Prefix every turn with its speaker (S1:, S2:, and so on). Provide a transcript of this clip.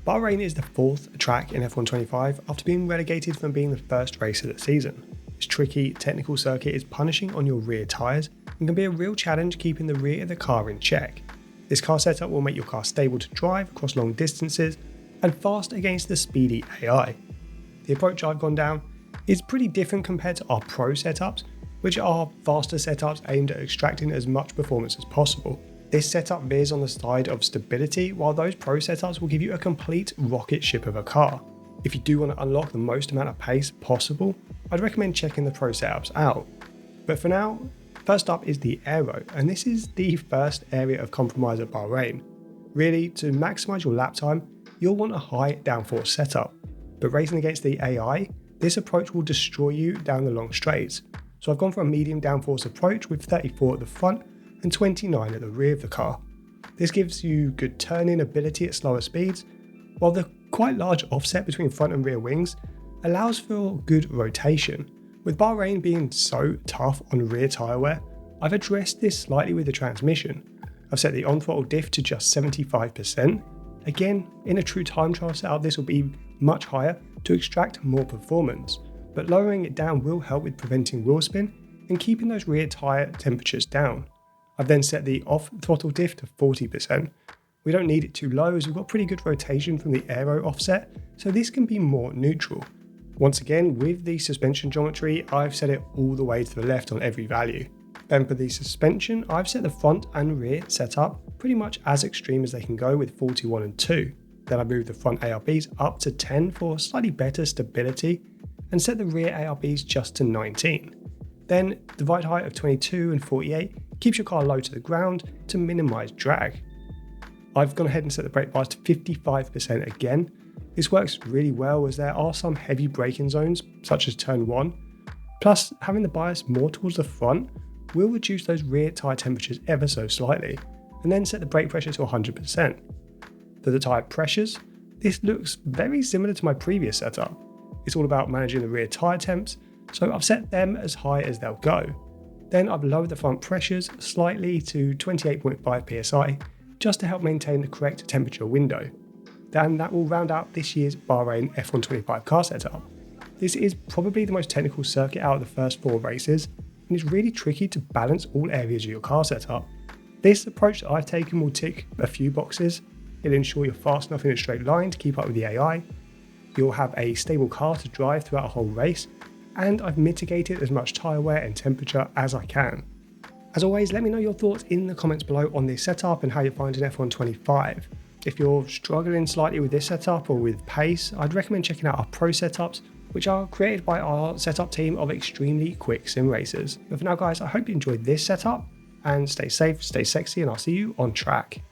S1: Bahrain is the 4th track in F125 after being relegated from being the first race of the season. This tricky technical circuit is punishing on your rear tyres and can be a real challenge keeping the rear of the car in check. This car setup will make your car stable to drive across long distances and fast against the speedy AI. The approach I've gone down is pretty different compared to our Pro setups, which are faster setups aimed at extracting as much performance as possible. This setup veers on the side of stability, while those Pro setups will give you a complete rocket ship of a car. If you do want to unlock the most amount of pace possible, I'd recommend checking the Pro setups out. But for now, first up is the Aero, and this is the first area of compromise at Bahrain. Really, to maximise your lap time, you'll want a high downforce setup, but racing against the AI, this approach will destroy you down the long straights. So I've gone for a medium downforce approach with 34 at the front and 29 at the rear of the car. This gives you good turning ability at slower speeds, while the quite large offset between front and rear wings allows for good rotation. With Bahrain being so tough on rear tyre wear, I've addressed this slightly with the transmission. I've set the on-throttle diff to just 75%. Again, in a true time trial setup, this will be much higher to extract more performance, but lowering it down will help with preventing wheel spin and keeping those rear tyre temperatures down. I've then set the off-throttle diff to 40%. We don't need it too low as we've got pretty good rotation from the Aero offset, so this can be more neutral. Once again, with the suspension geometry, I've set it all the way to the left on every value. Then for the suspension, I've set the front and rear setup pretty much as extreme as they can go with 41 and 2. Then I moved the front ARBs up to 10 for slightly better stability and set the rear ARBs just to 19. Then the ride height of 22 and 48 keeps your car low to the ground to minimise drag. I've gone ahead and set the brake bars to 55% again. This works really well as there are some heavy braking zones such as turn 1, plus having the bias more towards the front will reduce those rear tyre temperatures ever so slightly, and then set the brake pressure to 100%. For the tyre pressures, this looks very similar to my previous setup. It's all about managing the rear tyre temps, so I've set them as high as they'll go. Then I've lowered the front pressures slightly to 28.5 psi just to help maintain the correct temperature window. Then that will round out this year's Bahrain F125 car setup. This is probably the most technical circuit out of the first 4 races, and it's really tricky to balance all areas of your car setup. This approach that I've taken will tick a few boxes. It'll ensure you're fast enough in a straight line to keep up with the AI. You'll have a stable car to drive throughout a whole race, and I've mitigated as much tyre wear and temperature as I can. As always, let me know your thoughts in the comments below on this setup and how you're finding F125. If you're struggling slightly with this setup or with pace, I'd recommend checking out our Pro setups, which are created by our setup team of extremely quick sim racers. But for now guys, I hope you enjoyed this setup, and stay safe, stay sexy, and I'll see you on track.